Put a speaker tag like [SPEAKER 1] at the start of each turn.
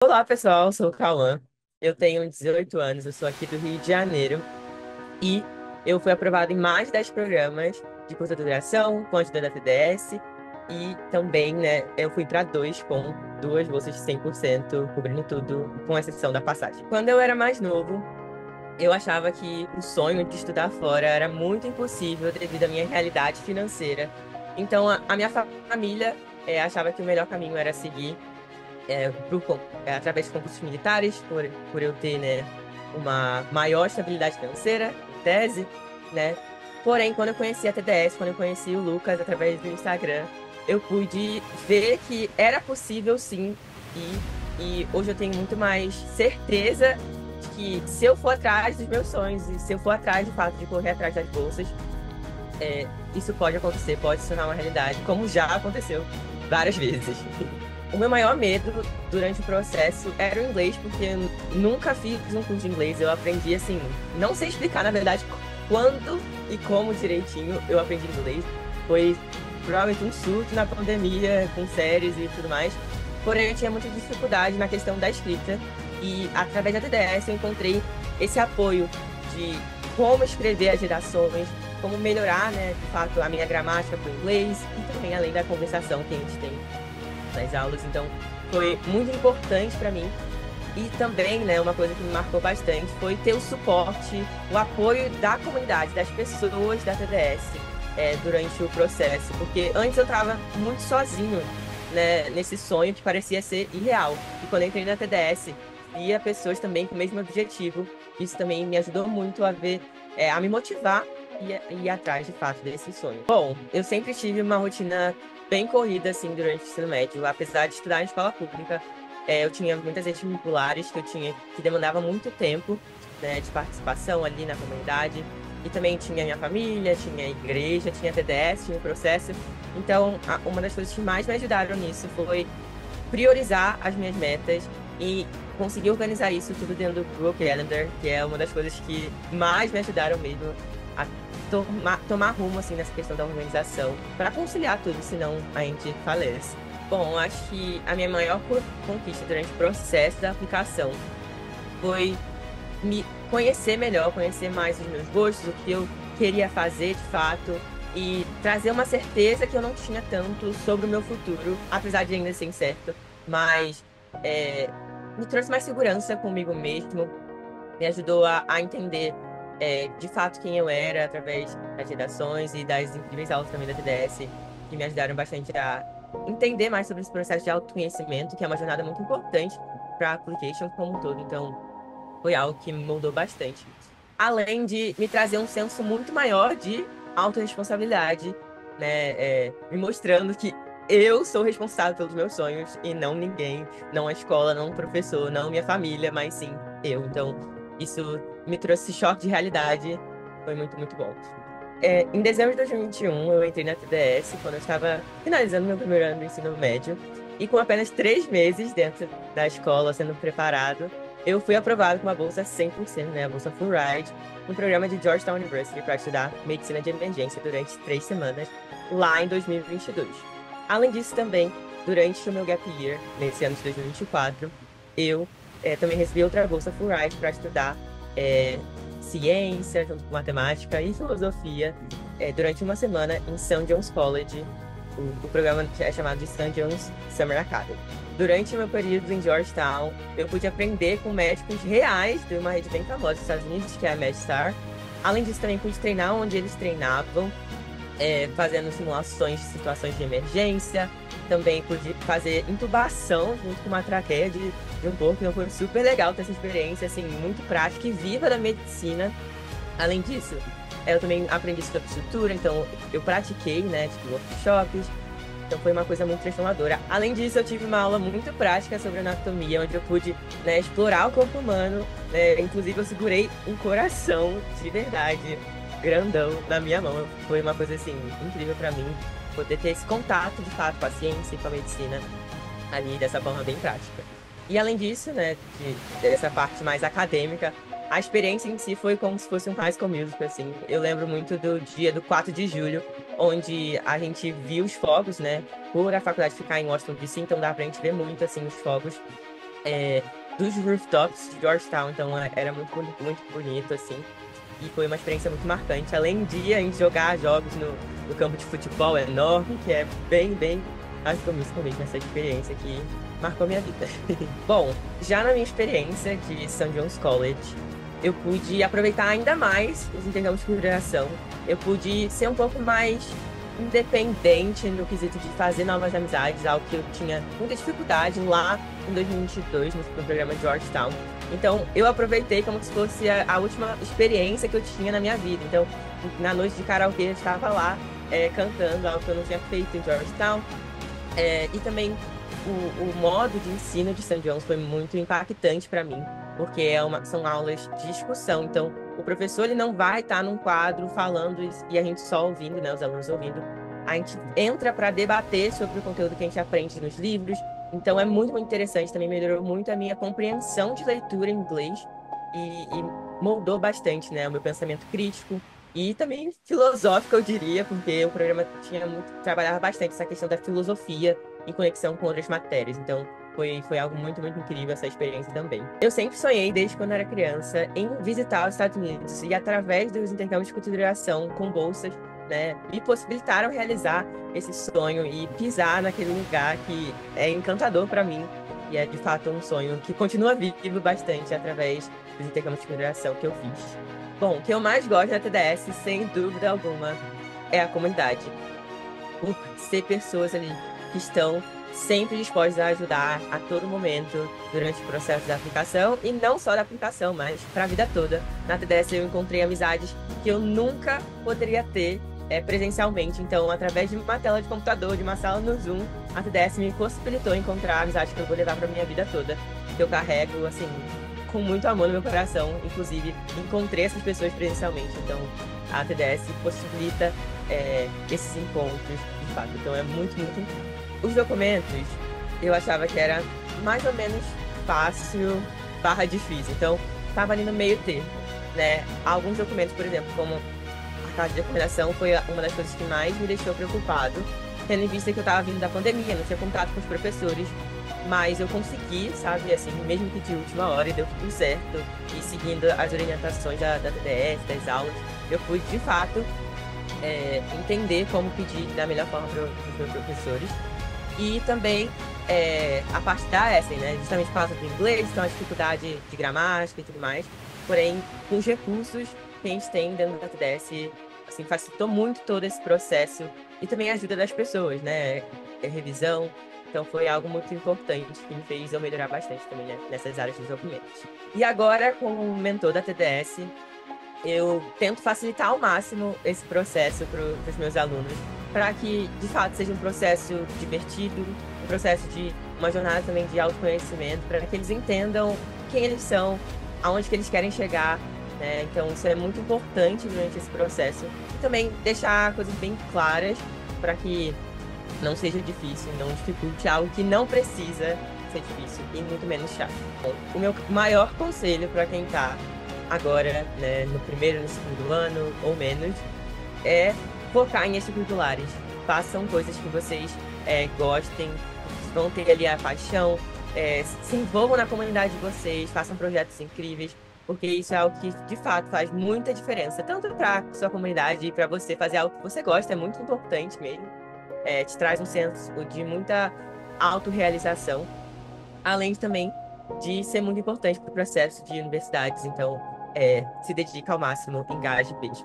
[SPEAKER 1] Olá, pessoal, eu sou o Cauã. Eu tenho 18 anos, eu sou aqui do Rio de Janeiro e eu fui aprovado em mais de 10 programas de curta duração, com a ajuda da TDS e também, né, eu fui para dois com duas bolsas de 100%, cobrindo tudo, com exceção da passagem. Quando eu era mais novo, eu achava que o sonho de estudar fora era muito impossível devido à minha realidade financeira. Então, a minha família achava que o melhor caminho era seguir através de concursos militares, por eu ter, né, uma maior estabilidade financeira, em tese, né? Porém, quando eu conheci a TDS, quando eu conheci o Lucas através do Instagram, eu pude ver que era possível sim, e hoje eu tenho muito mais certeza de que se eu for atrás dos meus sonhos e se eu for atrás de fato de correr atrás das bolsas, isso pode acontecer, pode se tornar uma realidade, como já aconteceu várias vezes. O meu maior medo durante o processo era o inglês, porque eu nunca fiz um curso de inglês. Eu aprendi assim, não sei explicar na verdade quando e como direitinho eu aprendi inglês. Foi provavelmente um surto na pandemia, com séries e tudo mais. Porém, eu tinha muita dificuldade na questão da escrita. E através da TDS eu encontrei esse apoio de como escrever as redações, como melhorar, né, de fato, a minha gramática para o inglês e também além da conversação que a gente tem nas aulas. Então, foi muito importante para mim. E também, né, uma coisa que me marcou bastante foi ter o suporte, o apoio da comunidade, das pessoas da TDS, durante o processo. Porque antes eu estava muito sozinho, né, nesse sonho que parecia ser irreal. E quando eu entrei na TDS, via pessoas também com o mesmo objetivo. Isso também me ajudou muito a ver, a me motivar e ir atrás, de fato, desse sonho. Bom, eu sempre tive uma rotina bem corrida, assim, durante o ensino médio. Apesar de estudar em escola pública, eu tinha muitas vestibulares que demandava muito tempo, né, de participação ali na comunidade. E também tinha minha família, tinha a igreja, tinha a TDS, tinha o processo. Então, uma das coisas que mais me ajudaram nisso foi priorizar as minhas metas e conseguir organizar isso tudo dentro do Google Calendar, que é uma das coisas que mais me ajudaram mesmo a tomar rumo assim nessa questão da organização, para conciliar tudo, senão a gente falece. Bom, acho que a minha maior conquista durante o processo da aplicação foi me conhecer melhor, conhecer mais os meus gostos, o que eu queria fazer de fato e trazer uma certeza que eu não tinha tanto sobre o meu futuro, apesar de ainda ser incerto, mas é, me trouxe mais segurança comigo mesmo, me ajudou a entender de fato quem eu era através das redações e das incríveis aulas também da TDS, que me ajudaram bastante a entender mais sobre esse processo de autoconhecimento, que é uma jornada muito importante para a application como um todo. Então, foi algo que me moldou bastante. Além de me trazer um senso muito maior de autorresponsabilidade, né? Me mostrando que eu sou responsável pelos meus sonhos e não ninguém, não a escola, não o professor, não minha família, mas sim eu. Então, isso me trouxe choque de realidade. Foi muito, muito bom. Em dezembro de 2021, eu entrei na TDS quando eu estava finalizando meu primeiro ano do ensino médio. E com apenas 3 meses dentro da escola, sendo preparado, eu fui aprovado com uma bolsa 100%, né, a bolsa Full Ride, no programa de Georgetown University para estudar medicina de emergência durante 3 semanas, lá em 2022. Além disso, também, durante o meu gap year, nesse ano de 2024, eu também recebi outra bolsa Full Ride para estudar é, ciência, junto com matemática e filosofia, durante uma semana em St. John's College. O programa é chamado de St. John's Summer Academy. Durante o meu período em Georgetown, eu pude aprender com médicos reais de uma rede bem famosa dos Estados Unidos, que é a MedStar. Além disso, também pude treinar onde eles treinavam, fazendo simulações de situações de emergência. Também pude fazer intubação junto com uma traqueia de um corpo. Então foi super legal ter essa experiência, assim, muito prática e viva da medicina. Além disso, eu também aprendi sobre estrutura, então eu pratiquei, né, tipo, workshops. Então foi uma coisa muito transformadora. Além disso, eu tive uma aula muito prática sobre anatomia, onde eu pude, né, explorar o corpo humano, né? Inclusive eu segurei um coração de verdade, grandão, na minha mão. Foi uma coisa, assim, incrível para mim, poder ter esse contato, de fato, com a ciência e com a medicina ali, dessa forma bem prática. E além disso, né, dessa parte mais acadêmica, a experiência em si foi como se fosse um High School Musical, assim. Eu lembro muito do dia do 4 de julho, onde a gente viu os fogos, né, por a faculdade ficar em Washington DC, então dá pra gente ver muito, assim, os fogos. é, dos rooftops de Georgetown, então era muito bonito, assim, e foi uma experiência muito marcante. Além de a gente jogar jogos no campo de futebol enorme, que é bem, acho que eu me escondi nessa experiência que marcou minha vida. Bom, já na minha experiência de St. John's College, eu pude aproveitar ainda mais os intercâmbios de consideração. Eu pude ser um pouco mais independente no quesito de fazer novas amizades, algo que eu tinha muita dificuldade lá em 2022, no programa Georgetown. Então, eu aproveitei como se fosse a última experiência que eu tinha na minha vida. Então, na noite de karaokê, eu estava lá cantando algo que eu não tinha feito em Georgetown. E também o modo de ensino de St. John's foi muito impactante para mim, porque são aulas de discussão. Então, o professor ele não vai estar num quadro falando e a gente só ouvindo, né, os alunos ouvindo. A gente entra para debater sobre o conteúdo que a gente aprende nos livros. Então, é muito interessante. Também melhorou muito a minha compreensão de leitura em inglês e moldou bastante, né, o meu pensamento crítico. E também filosófico, eu diria, porque o programa trabalhava bastante essa questão da filosofia em conexão com outras matérias. Então, foi algo muito incrível essa experiência também. Eu sempre sonhei, desde quando era criança, em visitar os Estados Unidos e, através dos intercâmbios de consideração com bolsas, né, me possibilitaram realizar esse sonho e pisar naquele lugar que é encantador para mim. E é, de fato, um sonho que continua vivo bastante através dos intercâmbios de consideração que eu fiz. Bom, o que eu mais gosto da TDS, sem dúvida alguma, é a comunidade. Por ser pessoas ali que estão sempre dispostas a ajudar a todo momento durante o processo da aplicação, e não só da aplicação, mas para a vida toda. Na TDS eu encontrei amizades que eu nunca poderia ter presencialmente. Então, através de uma tela de computador, de uma sala no Zoom, a TDS me possibilitou encontrar amizades que eu vou levar para minha vida toda, que eu carrego, assim, com muito amor no meu coração. Inclusive, encontrei essas pessoas presencialmente. Então, a TDS possibilita esses encontros, de fato. Então, é muito incrível. Os documentos, eu achava que era mais ou menos fácil barra difícil. Então, estava ali no meio termo, né? Alguns documentos, por exemplo, como a carta de recomendação, foi uma das coisas que mais me deixou preocupado, tendo em vista que eu estava vindo da pandemia, não tinha contato com os professores, mas eu consegui, sabe, assim, mesmo que de última hora, e deu tudo certo, e seguindo as orientações da TDS, das aulas, eu pude, de fato, entender como pedir da melhor forma para os meus professores. E também a parte da Essen, né, justamente por causa do inglês, então a dificuldade de gramática e tudo mais, porém, com os recursos que a gente tem dentro da TDS, assim, facilitou muito todo esse processo, e também a ajuda das pessoas, né, revisão. Então foi algo muito importante que me fez eu melhorar bastante também, né, nessas áreas de documentos. E agora, como mentor da TDS, eu tento facilitar ao máximo esse processo para os meus alunos, para que, de fato, seja um processo divertido, um processo de uma jornada também de autoconhecimento, para que eles entendam quem eles são, aonde que eles querem chegar, né? Então, isso é muito importante durante esse processo. E também deixar coisas bem claras para que não seja difícil, não dificulte algo que não precisa ser difícil e muito menos chato. Bom, o meu maior conselho para quem está agora, né, no primeiro, no segundo ano ou menos, é focar em extracurriculares. Façam coisas que vocês gostem, vão ter ali a paixão, se envolvam na comunidade de vocês, façam projetos incríveis, porque isso é algo que, de fato, faz muita diferença, tanto para sua comunidade e para você fazer algo que você gosta, é muito importante mesmo. Te traz um senso de muita autorrealização, além também de ser muito importante para o processo de universidades. Então, se dedica ao máximo, engaje, beijo.